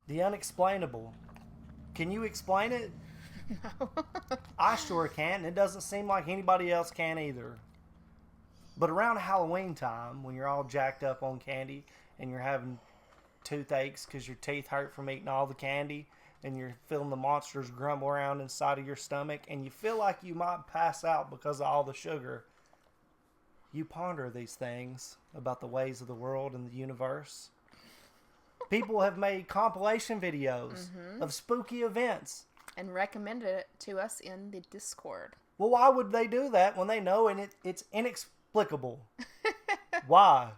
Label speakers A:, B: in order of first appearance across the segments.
A: The unexplainable. Can you explain it?
B: No.
A: I sure can. It doesn't seem like anybody else can either. But around Halloween time, when you're all jacked up on candy and you're having toothaches because your teeth hurt from eating all the candy and you're feeling the monsters grumble around inside of your stomach and you feel like you might pass out because of all the sugar, you ponder these things about the ways of the world and the universe. People have made compilation videos of spooky events.
B: And recommended it to us in the Discord.
A: Well, why would they do that when they know and it's inexplicable? Why?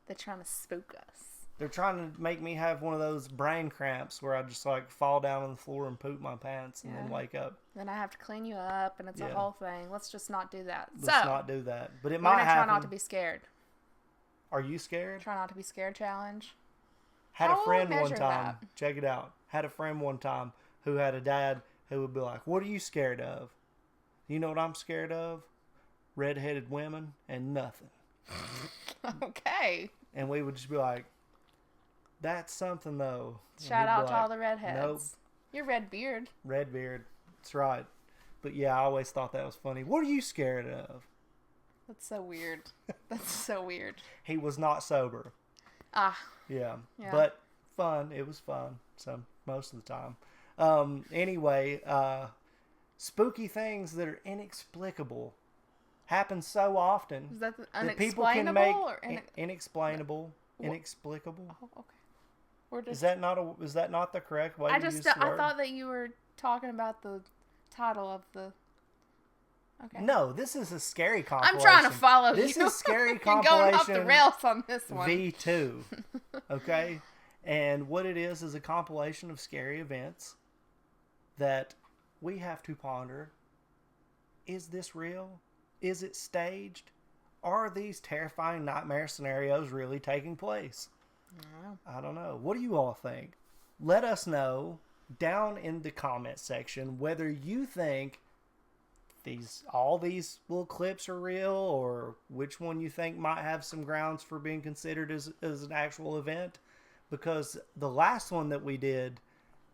B: They're trying to spook us.
A: They're trying to make me have one of those brain cramps where I just like fall down on the floor and poop my pants and then wake up.
B: Then I have to clean you up and it's a whole thing. Let's just not do that.
A: Let's not do that. But it
B: we're
A: might
B: gonna
A: happen.
B: try not to be scared.
A: Are you scared?
B: Try not to be scared challenge.
A: Had a
B: How
A: friend
B: will we
A: one
B: measure
A: time.
B: that?
A: Check it out. Had a friend one time who had a dad who would be like, "What are you scared of?" You know what I'm scared of? Red-headed women and nothing.
B: Okay.
A: And we would just be like, "That's something though."
B: Shout out to all the redheads.
A: Nope.
B: Your red beard.
A: Red beard. That's right. But yeah, I always thought that was funny. What are you scared of?
B: That's so weird. That's so weird.
A: He was not sober.
B: Ah.
A: Yeah.
B: Yeah.
A: But fun. It was fun. So most of the time. Anyway, spooky things that are inexplicable happen so often
B: Is that
A: that people can make
B: inexplainable?
A: inexplicable.
B: Oh, okay. We're just,
A: Is that not the correct way to use the
B: I
A: word?
B: thought that you were talking about the title of the. Okay.
A: No, this is a scary compilation.
B: I'm trying to follow
A: this
B: you.
A: Is scary
B: You're
A: compilation.
B: going off the rails on this one.
A: V2. Okay? And what it is a compilation of scary events that we have to ponder. Is this real? Is it staged? Are these terrifying nightmare scenarios really taking place? I don't know. What do you all think? Let us know down in the comment section whether you think all these little clips are real or which one you think might have some grounds for being considered as an actual event. Because the last one that we did,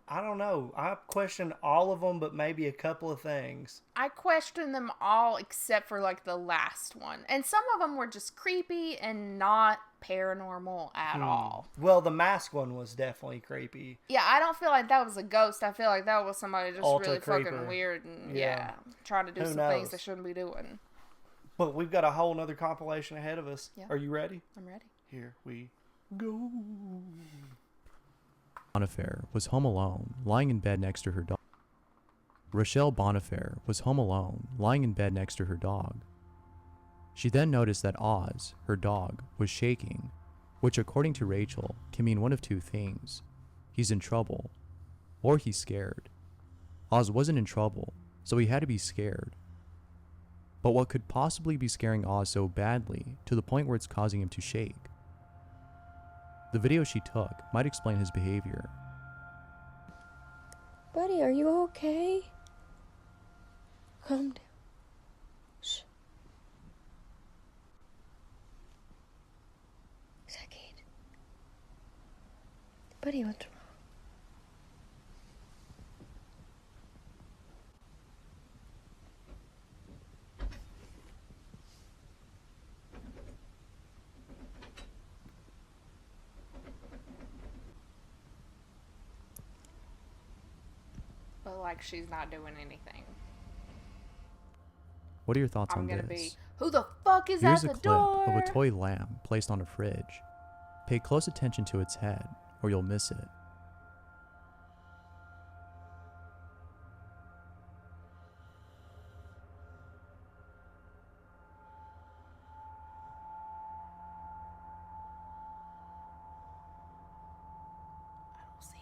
A: I don't know. I questioned all of them, but maybe a couple of things.
B: I questioned them all except for like the last one. And some of them were just creepy and not paranormal at all.
A: Well, the mask one was definitely creepy.
B: Yeah, I don't feel like that was a ghost. I feel like that was somebody just
A: Alter
B: really
A: creeper.
B: fucking weird and
A: Yeah.
B: trying to do
A: Who
B: some
A: knows?
B: things they shouldn't be doing.
A: But we've got a whole nother compilation ahead of us.
B: Yeah.
A: Are you ready?
B: I'm ready.
A: Here we go.
C: Bonifaire was home alone, lying in bed next to her dog. Rochelle Bonifaire was home alone, lying in bed next to her dog. She then noticed that Oz, her dog, was shaking, which according to Rachel can mean one of two things. He's in trouble, or he's scared. Oz wasn't in trouble, so he had to be scared. But what could possibly be scaring Oz so badly to the point where it's causing him to shake? The video she took might explain his behavior.
D: Buddy, are you okay? Calm down. Shh. Is that Kate? Buddy, what's wrong?
B: But like she's not doing anything.
C: What are your thoughts
B: I'm
C: on
B: gonna
C: this?
B: be, who the fuck is
C: Here's
B: at
C: a
B: the
C: clip
B: door?
C: of a toy lamp placed on a fridge. Pay close attention to its head, or you'll miss it.
B: I don't see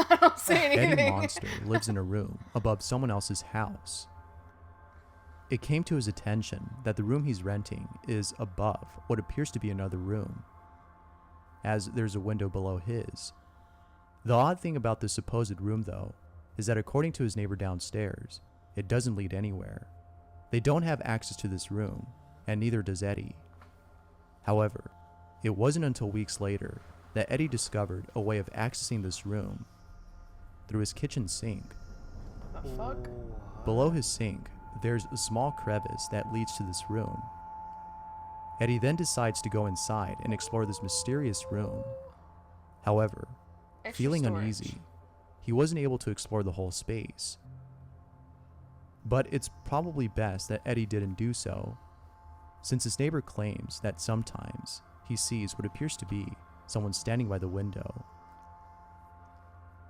B: anything. I don't see
C: Eddie
B: anything.
C: Monster lives in a room above someone else's house. It came to his attention that the room he's renting is above what appears to be another room, as there's a window below his. The odd thing about this supposed room, though, is that according to his neighbor downstairs, it doesn't lead anywhere. They don't have access to this room, and neither does Eddie. However, It wasn't until weeks later that Eddie discovered a way of accessing this room through his kitchen sink.
B: The fuck?
C: Below his sink, there's a small crevice that leads to this room. Eddie then decides to go inside and explore this mysterious room. However,
B: Extra
C: feeling
B: storage.
C: uneasy, he wasn't able to explore the whole space. But it's probably best that Eddie didn't do so, since his neighbor claims that sometimes he sees what appears to be someone standing by the window.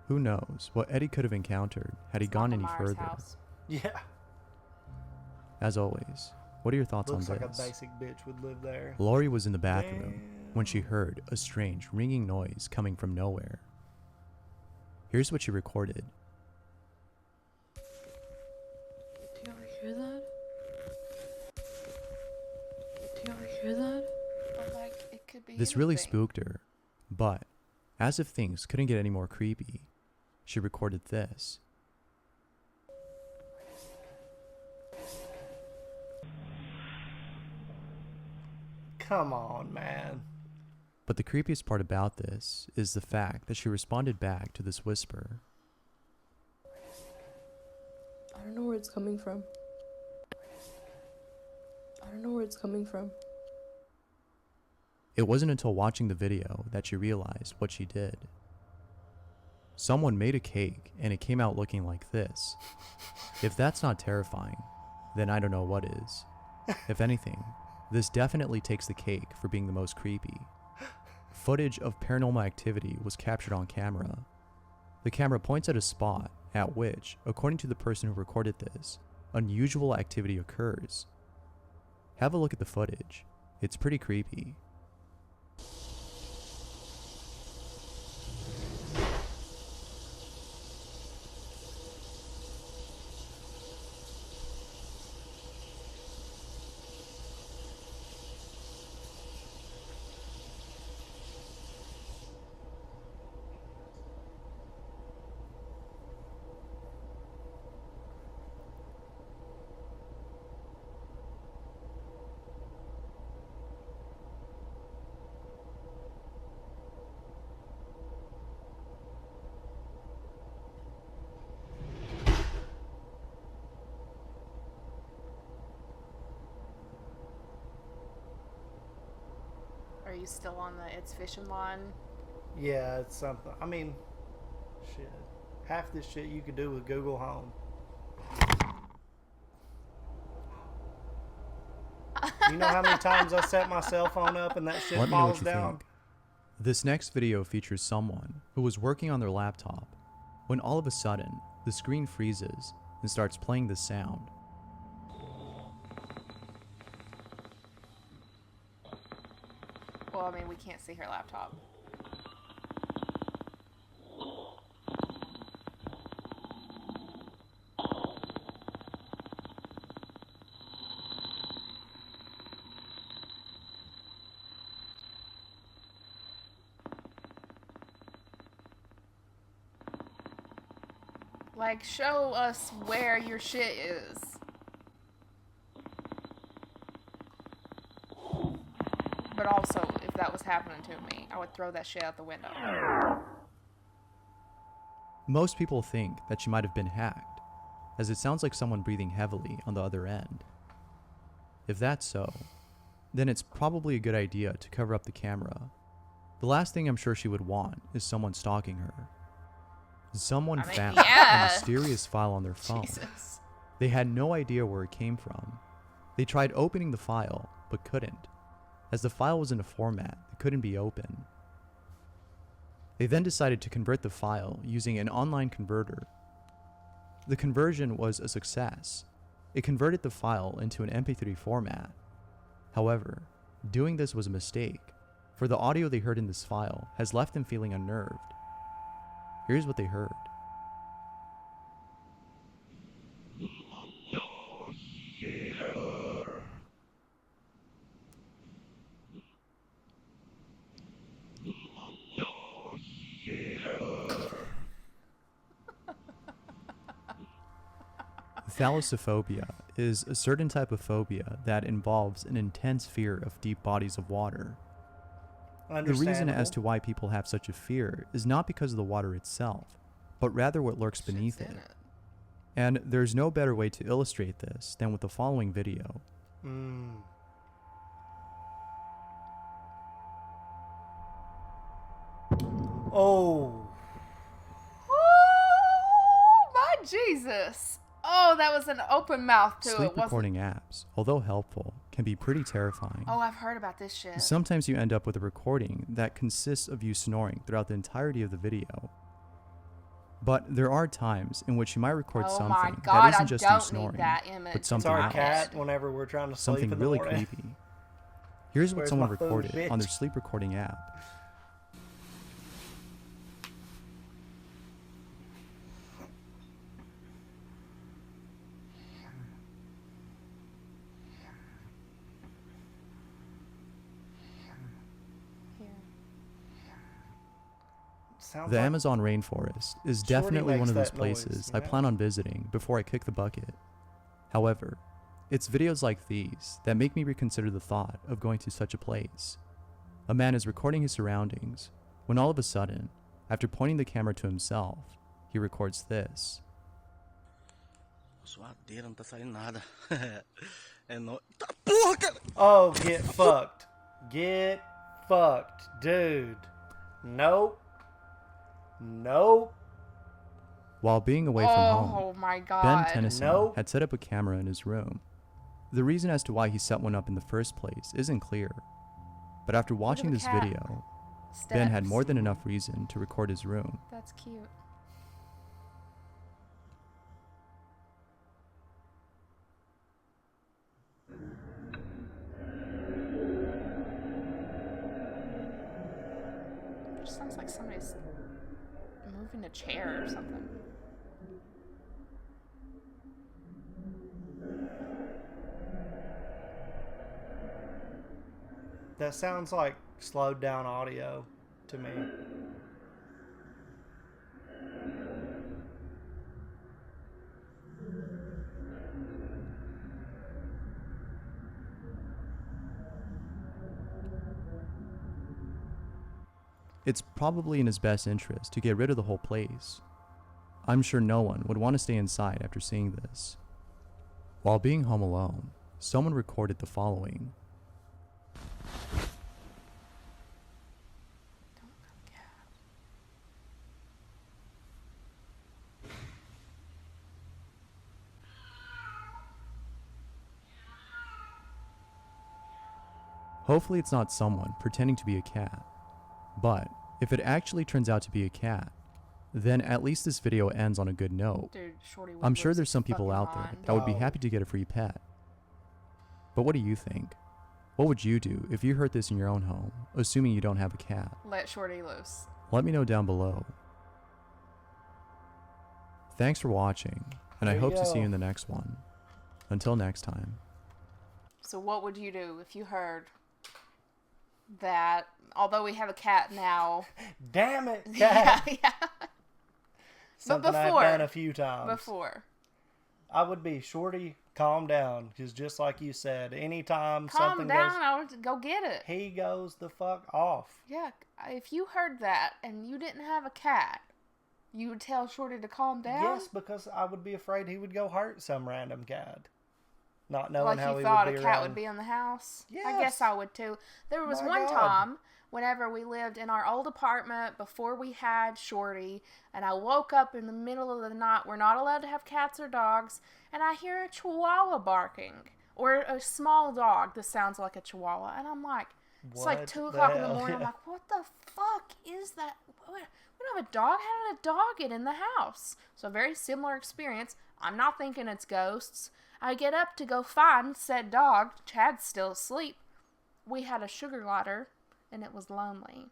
C: Who knows what Eddie could have encountered had he
B: It's
C: gone
B: Michael
C: any
B: Myers'
C: further.
B: house.
A: Yeah.
C: As always, what are your thoughts
A: Looks
C: on
A: like
C: this?
A: a basic bitch would live there.
C: Lori was in the bathroom when she
A: Damn.
C: heard a strange ringing noise coming from nowhere. Here's what she recorded.
E: Do you ever hear that? Do you ever hear that?
B: But like, it could be.
C: This really
B: anything.
C: spooked her, but as if things couldn't get any more creepy, she recorded this.
A: Come on, man.
C: But the creepiest part about this is the fact that she responded back to this whisper.
E: I don't know where it's coming from. I don't know where it's coming from.
C: It wasn't until watching the video that she realized what she did. Someone made a cake and it came out looking like this. If that's not terrifying, then I don't know what is. If anything, this definitely takes the cake for being the most creepy. Footage of paranormal activity was captured on camera. The camera points at a spot at which, according to the person who recorded this, unusual activity occurs. Have a look at the footage. It's pretty creepy.
B: Are you still on the It's Fishing line?
A: Yeah, it's something. I mean, shit. Half this shit you could do with Google Home. You know how many times I set my cell phone up and that shit
C: Let me know
A: falls
C: what you
A: down?
C: think. This next video features someone who was working on their laptop when all of a sudden the screen freezes and starts playing this sound.
B: Well, I mean, we can't see her laptop. Like, show us where your shit is. But also, if that was happening to me, I would throw that shit out the window.
C: Most people think that she might have been hacked, as it sounds like someone breathing heavily on the other end. If that's so, then it's probably a good idea to cover up the camera. The last thing I'm sure she would want is someone stalking her. Someone
B: I mean,
C: found
B: yeah.
C: a mysterious file on their phone.
B: Jesus.
C: They had no idea where it came from. They tried opening the file, but couldn't, as the file was in a format that couldn't be opened. They then decided to convert the file using an online converter. The conversion was a success. It converted the file into an MP3 format. However, doing this was a mistake, for the audio they heard in this file has left them feeling unnerved. Here's what they heard. Thalassophobia is a certain type of phobia that involves an intense fear of deep bodies of water. The reason as to why people have such a fear is not because of the water itself, but rather what lurks beneath
B: Shit's
C: it.
B: in it.
C: And there's no better way to illustrate this than with the following video.
A: Oh,
B: Oh, my Jesus. Oh, that was an open mouth too.
C: Sleep
B: It wasn't.
C: recording apps, although helpful, can be pretty terrifying.
B: Oh, I've heard about this shit.
C: Sometimes you end up with a recording that consists of you snoring throughout the entirety of the video. But there are times in which you might record
B: Oh my
C: something
B: God,
C: that isn't
B: I
C: just
B: don't
C: you
B: need
C: snoring,
B: that image.
C: but
A: it's
C: something
A: our
C: else.
A: cat whenever we're trying to sleep
C: Something
A: in the
C: really
A: morning.
C: creepy. Here's what
A: Where's
C: someone
A: my food,
C: recorded on their
A: bitch?
C: sleep recording app.
B: Here.
A: Sounds
C: The
A: like
C: Amazon rainforest is
A: Shorty
C: definitely one
A: makes
C: of those
A: that
C: places
A: noise,
C: I
A: yeah.
C: plan on visiting before I kick the bucket. However, it's videos like these that make me reconsider the thought of going to such a place. A man is recording his surroundings when all of a sudden, after pointing the camera to himself, he records this.
F: Suadeira, não tá saindo nada. É no... Tá porra, cara!
A: Oh, get fucked. Get fucked, dude. Nope. Nope.
C: While being away from home,
B: Oh my God.
C: Ben Tennyson
A: Nope.
C: had set up a camera in his room. The reason as to why he set one up in the first place isn't clear, but after watching
B: the
C: this
B: cat.
C: video, Ben had
B: Steps.
C: more than enough reason to record his room.
B: That's cute. It just sounds like somebody's moving a chair or something.
A: That sounds like slowed down audio to me.
C: It's probably in his best interest to get rid of the whole place. I'm sure no one would want to stay inside after seeing this. While being home alone, someone recorded the following. Hopefully it's not someone pretending to be a cat. But if it actually turns out to be a cat, then at least this video ends on a good note.
B: Dude, Shorty would
C: I'm
B: lose
C: sure
B: his
C: there's some people
B: fucking
C: out there
B: mind.
C: that would be
A: No.
C: happy to get a free pet. But what do you think? What would you do if you heard this in your own home, assuming you don't have a cat?
B: Let Shorty loose.
C: Let me know down below. Thanks for watching, and I
A: There you
C: hope to see
A: go.
C: you in the next one. Until next time.
B: So what would you do if you heard that, although we have a cat now...
A: Damn it,
B: yeah,
A: cat.
B: yeah.
A: Something
B: before-
A: I've done a few times.
B: Before.
A: I would be Shorty, calm down, because just like you said, anytime
B: Calm
A: something
B: down,
A: goes,
B: I would go get it.
A: he goes the fuck off.
B: Yeah, if you heard that and you didn't have a cat, you would tell Shorty to calm down?
A: Yes, because I would be afraid he would go hurt some random cat. Not knowing
B: Like
A: how
B: you
A: he
B: thought
A: would
B: a
A: be
B: cat
A: around.
B: would be in the house? I
A: Yes.
B: guess I would too. There was
A: My
B: one
A: God.
B: time whenever we lived in our old apartment before we had Shorty, and I woke up in the middle of the night. We're not allowed to have cats or dogs, and I hear a chihuahua barking. Or a small dog that sounds like a chihuahua. And I'm like, it's like
A: What
B: 2
A: the
B: o'clock in the
A: hell?
B: morning. I'm
A: Yeah.
B: like, what the fuck is that? We don't have a dog. How did a dog get in the house? So very similar experience. I'm not thinking it's ghosts. I get up to go find said dog. Chad's still asleep. We had a sugar glider, and it was lonely.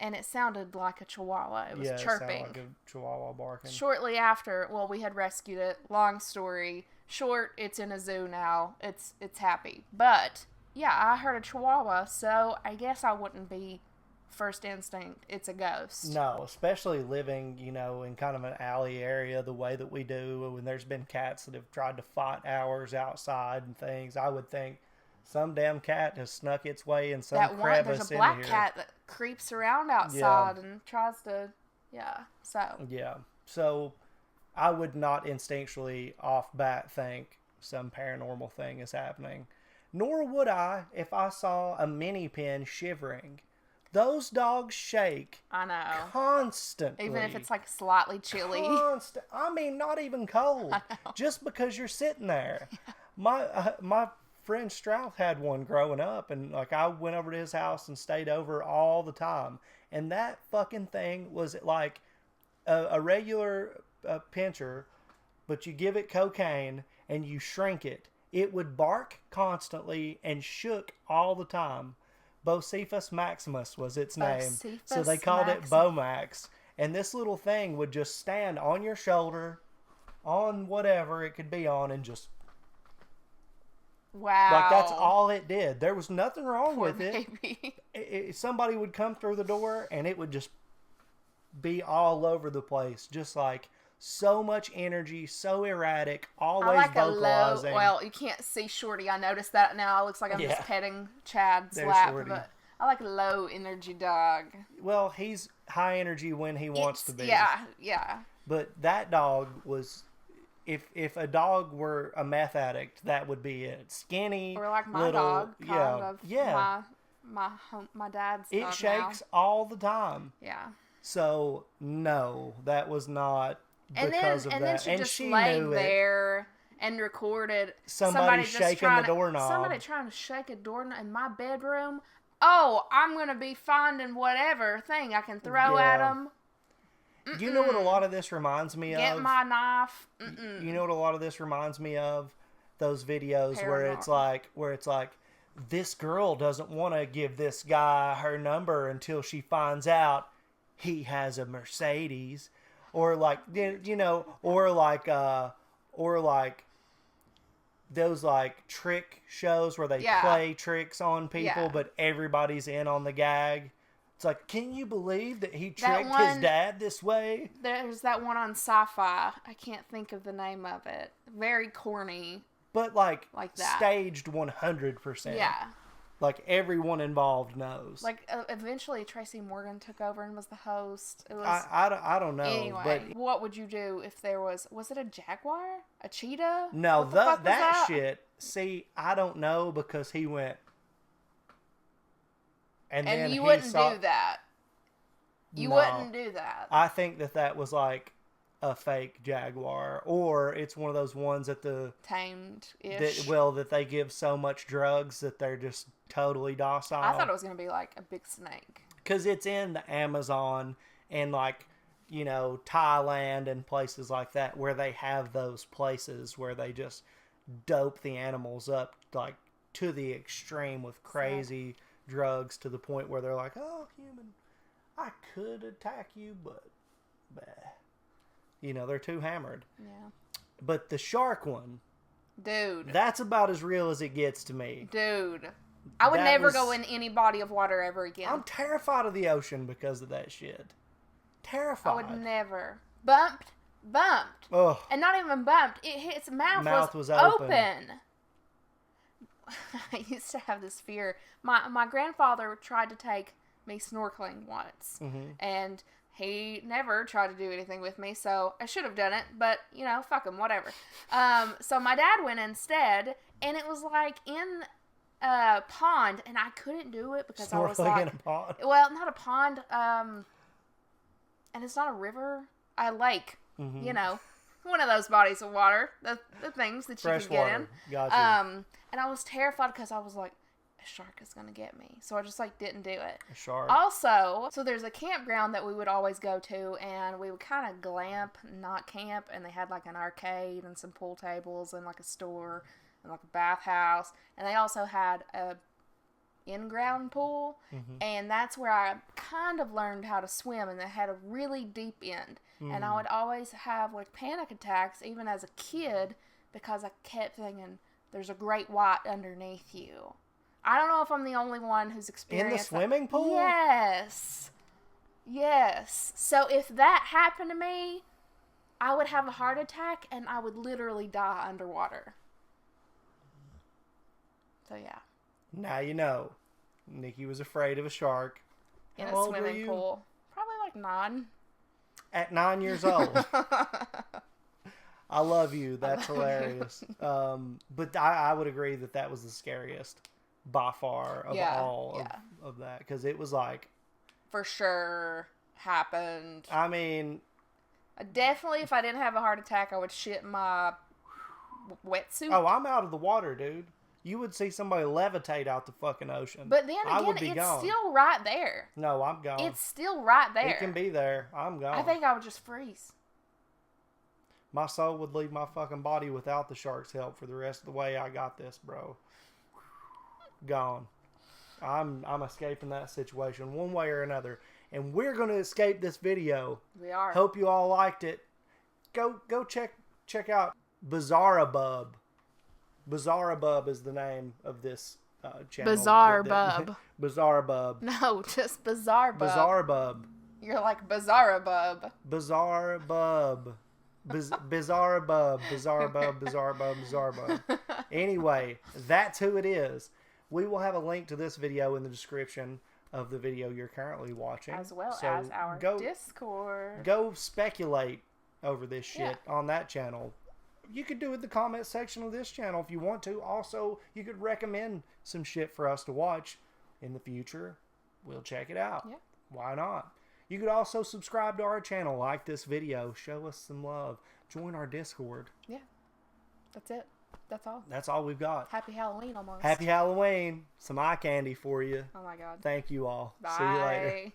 B: And it sounded like a chihuahua. It was
A: yeah,
B: chirping.
A: It sounded like a chihuahua barking.
B: Shortly after, well, we had rescued it. Long story short, it's in a zoo now. It's happy. But yeah, I heard a chihuahua, so I guess I wouldn't be first instinct. It's a ghost.
A: No, especially living, in kind of an alley area the way that we do, when there's been cats that have tried to fight hours outside and things. I would think Some damn cat has snuck its way in some
B: That one,
A: crevice
B: there's a
A: in
B: black
A: here.
B: cat that creeps around outside and tries to, so.
A: Yeah. So I would not instinctually off bat think some paranormal thing is happening. Nor would I if I saw a mini pin shivering. Those dogs shake
B: I know.
A: constantly.
B: Even if it's like slightly chilly.
A: I mean, not even cold. Just because you're sitting there. My friend Strauss had one growing up, and like I went over to his house and stayed over all the time. And that fucking thing was like a regular pincher, but you give it cocaine and you shrink it. It would bark constantly and shook all the time. Bocephus maximus was its name.
B: Bocephus
A: So they called
B: maximus.
A: it Bomax. And this little thing would just stand on your shoulder, on whatever it could be on, and just...
B: Wow.
A: Like, that's all it did. There was nothing wrong
B: Poor
A: with it.
B: baby.
A: Somebody would come through the door, and it would just be all over the place. Just like... So much energy, so erratic, always
B: I like
A: vocalizing.
B: a low. Well, you can't see Shorty. I noticed that now. It looks like I'm just petting Chad's
A: There's
B: lap,
A: Shorty.
B: but I like a low energy dog.
A: Well, he's high energy when he wants to be.
B: Yeah.
A: But that dog was, if a dog were a meth addict, that would be it. Skinny,
B: Or like my
A: little,
B: dog, kind of.
A: yeah.
B: My dad's
A: It
B: dog
A: shakes
B: now.
A: all the time.
B: Yeah.
A: So no, that was not
B: And
A: because of
B: then
A: that.
B: she
A: And
B: just
A: she
B: laid
A: knew it.
B: there and recorded
A: Somebody
B: just
A: shaking
B: trying
A: the
B: to-
A: doorknob.
B: Somebody trying to shake a doorknob in my bedroom. Oh, I'm gonna be finding whatever thing I can throw at
A: Yeah.
B: them.
A: You know what a lot of this reminds me
B: Get
A: of?
B: my knife.
A: You know what a lot of this reminds me of? Those videos where it's like, this girl doesn't want to give this guy her number until she finds out he has a Mercedes, or like, you know, or like those like trick shows where they play tricks on people,
B: Yeah.
A: but everybody's in on the gag. It's like, can you believe that he
B: That
A: tricked
B: one-
A: his dad this way?
B: There's that one on Sci-Fi. I can't think of the name of it. Very corny.
A: But like
B: that.
A: staged 100%.
B: Yeah.
A: Like everyone involved knows.
B: Like eventually Tracy Morgan took over and was the host. It was
A: I don't know.
B: anyway.
A: But
B: What would you do if there was it a jaguar? A cheetah?
A: no,
B: What the fuck was
A: that shit. See, I don't know because he went. And then
B: you
A: he
B: wouldn't
A: saw,
B: do that. You
A: No.
B: wouldn't do that.
A: I think that was like a fake jaguar, or it's one of those ones that
B: Tamed-ish.
A: that they give so much drugs that they're just totally docile.
B: I thought it was going to be like a big snake.
A: Because it's in the Amazon and like, you know, Thailand and places like that where they have those places where they just dope the animals up like to the extreme with crazy drugs to the point where they're like, oh, human, I could attack you, but bah. You know, they're too hammered.
B: Yeah.
A: But the shark one,
B: Dude.
A: that's about as real as it gets to me.
B: Dude. I would
A: That
B: never
A: was-
B: go in any body of water ever again.
A: I'm terrified of the ocean because of that shit. Terrified.
B: I would never. Bumped.
A: Ugh.
B: And not even bumped. Its mouth,
A: Mouth
B: was
A: was open.
B: I used to have this fear. My grandfather tried to take me snorkeling once.
A: Mm-hmm.
B: And he never tried to do anything with me, so I should have done it. But, you know, fuck him, whatever. So my dad went instead, and it was like in a pond, and I couldn't do it because I was
A: Snorkeling
B: like...
A: in a pond.
B: Well, not a pond, and it's not a river, a lake,
A: Mm-hmm.
B: you know, one of those bodies of water, the things that you
A: Fresh
B: can get
A: water.
B: in.
A: Gotcha.
B: And I was terrified because I was like, a shark is going to get me. So I just like didn't do it.
A: A shark.
B: Also, so there's a campground that we would always go to, and we would kind of glamp, not camp, and they had like an arcade and some pool tables and like a store and like a bathhouse, and they also had a in-ground pool, and that's where I kind of learned how to swim, and it had a really deep end, and I would always have like panic attacks even as a kid because I kept thinking there's a great white underneath you. I don't know if I'm the only one who's experienced
A: In the swimming pool?
B: Yes. So if that happened to me, I would have a heart attack and I would literally die underwater. So yeah.
A: Now you know. Nikki was afraid of a shark.
B: In
A: How
B: a
A: old were
B: swimming
A: you?
B: pool. Probably like 9.
A: At 9 years old. I love you. That's hilarious. But I would agree that was the scariest by far of all of that. Because it was like...
B: For sure happened.
A: I mean...
B: Definitely, if I didn't have a heart attack, I would shit in my wetsuit.
A: Oh, I'm out of the water, dude. You would see somebody levitate out the fucking ocean.
B: But then
A: I would
B: again,
A: be
B: it's
A: gone.
B: still right there.
A: No, I'm gone.
B: It's still right there.
A: It can be there. I'm gone.
B: I think I would just freeze.
A: My soul would leave my fucking body without the shark's help for the rest of the way. I got this, bro. Gone. I'm escaping that situation one way or another. And we're going to escape this video.
B: We are.
A: Hope you all liked it. Go check out Bizarra Bub. Bizarra Bub is the name of this channel.
B: Bizarre Bub.
A: Bizarre Bub.
B: No, just Bizarre Bub.
A: Bizarre Bub.
B: You're like Bizarra Bub.
A: Bizarre Bub. Bizarre Bub. Bizarre Bub. Bizarre Bub. Bizarre Bub. Anyway, that's who it is. We will have a link to this video in the description of the video you're currently watching.
B: As well
A: So
B: as our Discord.
A: Go speculate over this shit on that channel. You could do it in the comment section of this channel if you want to. Also, you could recommend some shit for us to watch in the future. We'll check it out.
B: Yeah.
A: Why not? You could also subscribe to our channel, like this video, show us some love, join our Discord.
B: Yeah. That's it. That's all.
A: That's all we've got.
B: Happy Halloween almost.
A: Happy Halloween. Some eye candy for you.
B: Oh my God.
A: Thank you all.
B: Bye.
A: See you later.